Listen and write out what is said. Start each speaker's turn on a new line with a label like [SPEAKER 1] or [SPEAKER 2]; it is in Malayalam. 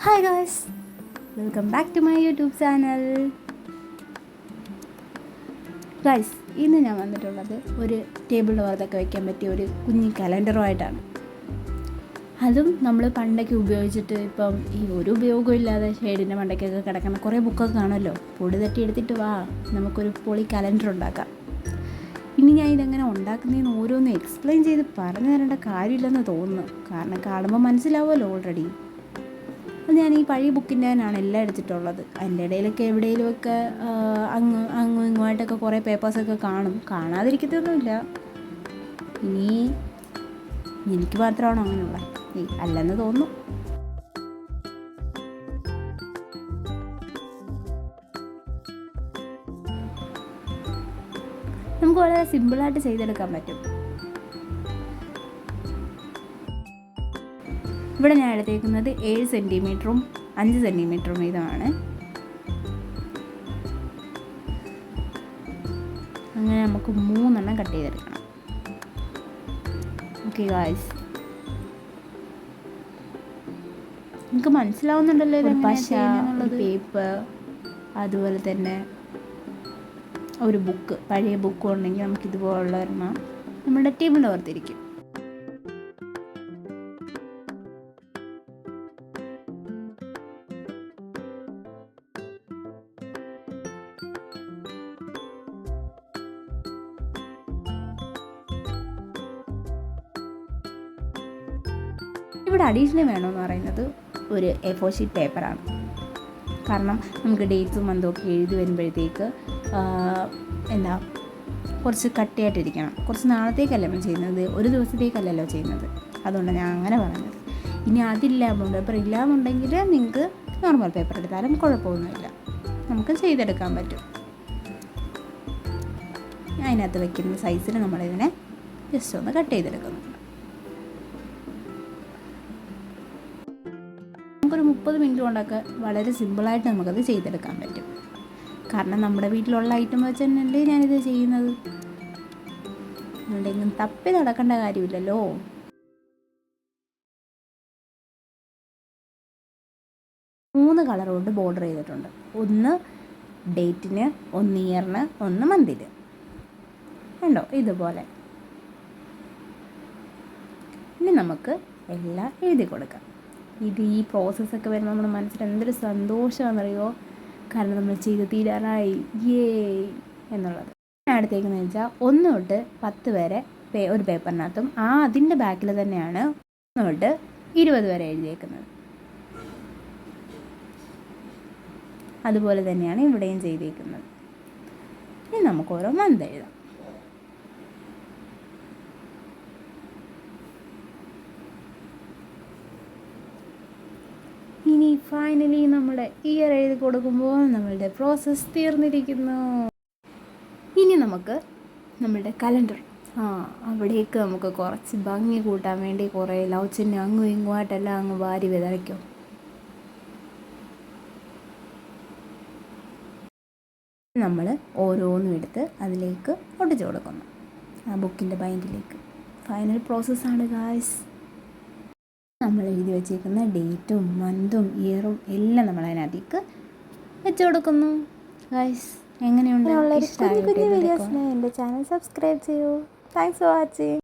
[SPEAKER 1] Hi guys, welcome back to my YouTube channel. Guys, ഇന്ന് ഞാൻ വന്നിട്ടുള്ളത് ഒരു ടേബിളിൻ്റെ പുറത്തൊക്കെ വയ്ക്കാൻ പറ്റിയ ഒരു കുഞ്ഞി കലണ്ടറുമായിട്ടാണ്. അതും നമ്മൾ പണ്ടൊക്കെ ഉപയോഗിച്ചിട്ട് ഇപ്പം ഈ ഒരു ഉപയോഗവും ഇല്ലാതെ ഷെയ്ഡിൻ്റെ മണ്ടയ്ക്കൊക്കെ കിടക്കുന്ന കുറേ ബുക്കൊക്കെ കാണുമല്ലോ. പൊടി തട്ടി എടുത്തിട്ട് വാ, നമുക്കൊരു പൊളി കലണ്ടർ ഉണ്ടാക്കാം. ഇനി ഞാൻ ഇതെങ്ങനെ ഉണ്ടാക്കുന്നതെന്ന് ഓരോന്ന് എക്സ്പ്ലെയിൻ ചെയ്ത് പറഞ്ഞു തരേണ്ട കാര്യമില്ലെന്ന് തോന്നുന്നു. കാരണം കാണുമ്പോൾ മനസ്സിലാവുമല്ലോ ഓൾറെഡി. അത് ഞാൻ ഈ പഴയ ബുക്കിൻ്റെ തന്നെയാണ് എല്ലാം എടുത്തിട്ടുള്ളത്. അതിൻ്റെ ഇടയിലൊക്കെ എവിടെയെങ്കിലുമൊക്കെ അങ്ങും ഇങ്ങുമായിട്ടൊക്കെ കുറേ പേപ്പേഴ്സൊക്കെ കാണാതിരിക്കത്തൊന്നുമില്ല. ഇനി എനിക്ക് മാത്രമാണോ അങ്ങനെയുള്ള അല്ലെന്ന് തോന്നുന്നു. നമുക്ക് വളരെ സിമ്പിളായിട്ട് ചെയ്തെടുക്കാൻ പറ്റും. ഇവിടെ ഞാൻ എടുത്തേക്കുന്നത് 7 സെൻറ്റിമീറ്ററും 5 സെൻറ്റിമീറ്ററും വീതമാണ്. അങ്ങനെ നമുക്ക് 3 കട്ട് ചെയ്തെടുക്കണം. ഓക്കെ ഗായ്സ്, നിങ്ങൾക്ക് മനസ്സിലാവുന്നുണ്ടല്ലോ ഒരു പശ, ഒരു പേപ്പർ, അതുപോലെ തന്നെ ഒരു ബുക്ക്, പഴയ ബുക്ക് ഉണ്ടെങ്കിൽ നമുക്കിതുപോലുള്ള ഒരെണ്ണം നമ്മുടെ ടേബിളിൻ്റെ പുറത്തിരിക്കും. ഇവിടെ അഡീഷണൽ വേണമെന്ന് പറയുന്നത് ഒരു A4 ഷീറ്റ് പേപ്പറാണ്. കാരണം നമുക്ക് ഡേറ്റ്സും മന്തുമൊക്കെ എഴുതി വരുമ്പോഴത്തേക്ക് കുറച്ച് കട്ടിയായിട്ടിരിക്കണം. കുറച്ച് നാളത്തേക്കല്ല നമ്മൾ ചെയ്യുന്നത്, ഒരു ദിവസത്തേക്കല്ലല്ലോ ചെയ്യുന്നത്. അതുകൊണ്ടാണ് ഞാൻ അങ്ങനെ പറയുന്നത്. ഇനി അതില്ല, ബോണ്ട് പേപ്പർ ഇല്ലയെന്നുണ്ടെങ്കിൽ നിങ്ങൾക്ക് നോർമൽ പേപ്പർ എടുത്താലും കുഴപ്പമൊന്നുമില്ല, നമുക്ക് ചെയ്തെടുക്കാൻ പറ്റും. അതിനകത്ത് വയ്ക്കുന്ന സൈസിൽ നമ്മളിതിനെ ജസ്റ്റ് ഒന്ന് കട്ട് ചെയ്തെടുക്കുന്നുണ്ട്. നമുക്കൊരു 30 മിനിറ്റ് കൊണ്ടൊക്കെ വളരെ സിമ്പിളായിട്ട് നമുക്കത് ചെയ്തെടുക്കാൻ പറ്റും. കാരണം നമ്മുടെ വീട്ടിലുള്ള ഐറ്റം വെച്ച് തന്നെയല്ലേ ഞാനിത് ചെയ്യുന്നത്. അതുകൊണ്ടെങ്കിലും തപ്പി നടക്കേണ്ട കാര്യമില്ലല്ലോ. മൂന്ന് കളർ കൊണ്ട് ബോർഡർ ചെയ്തിട്ടുണ്ട്. ഒന്ന് ഡേറ്റിന്, ഒന്ന് ഇയറിന്, ഒന്ന് മന്തിന്. ഉണ്ടോ ഇതുപോലെ. ഇനി നമുക്ക് എല്ലാം എഴുതി കൊടുക്കാം. ഈ പ്രോസസ്സൊക്കെ വരുമ്പോൾ നമ്മുടെ മനസ്സിൽ എന്തൊരു സന്തോഷമാണെന്നറിയോ. കാരണം നമ്മൾ ചെയ്ത് തീരാറായി എന്നുള്ളത്. ഞാൻ അടുത്തേക്കെന്ന് വെച്ചാൽ 1 തൊട്ട് 10 വരെ ഒരു പേപ്പറിനകത്തും അതിൻ്റെ ബാക്കിൽ തന്നെയാണ് 1 തൊട്ട് 20 വരെ എഴുതിയേക്കുന്നത്. അതുപോലെ തന്നെയാണ് ഇവിടെയും ചെയ്തേക്കുന്നത്. ഇനി നമുക്ക് ഓരോ മന്ത് എഴുതാം. ഇനി ഫൈനലി നമ്മുടെ ഇയർ എഴുതി കൊടുക്കുമ്പോൾ നമ്മളുടെ പ്രോസസ്സ് തീർന്നിരിക്കുന്നു. ഇനി നമുക്ക് നമ്മളുടെ കലണ്ടർ അവിടേക്ക് നമുക്ക് കുറച്ച് ഭംഗി കൂട്ടാൻ വേണ്ടി കുറേ ലവ് ചിഹ്നം അങ്ങും ഇങ്ങുമായിട്ടെല്ലാം അങ്ങ് വാരി വിതറിക്കും. നമ്മൾ ഓരോന്നും എടുത്ത് അതിലേക്ക് ഒട്ടിച്ചു കൊടുക്കുന്നു, ആ ബുക്കിൻ്റെ ബൈൻഡിലേക്ക്. ഫൈനൽ പ്രോസസ്സാണ് ഗായ്സ്. നമ്മൾ എഴുതി വെച്ചേക്കുന്ന ഡേറ്റും മന്തും ഇയറും എല്ലാം നമ്മൾ അതിനകത്തേക്ക് വെച്ച് കൊടുക്കുന്നു. ഗൈസ്, എങ്ങനെയുണ്ട്?
[SPEAKER 2] കുഞ്ഞു വീഡിയോസിന് എൻ്റെ ചാനൽ സബ്സ്ക്രൈബ് ചെയ്യൂ. Thanks for watching.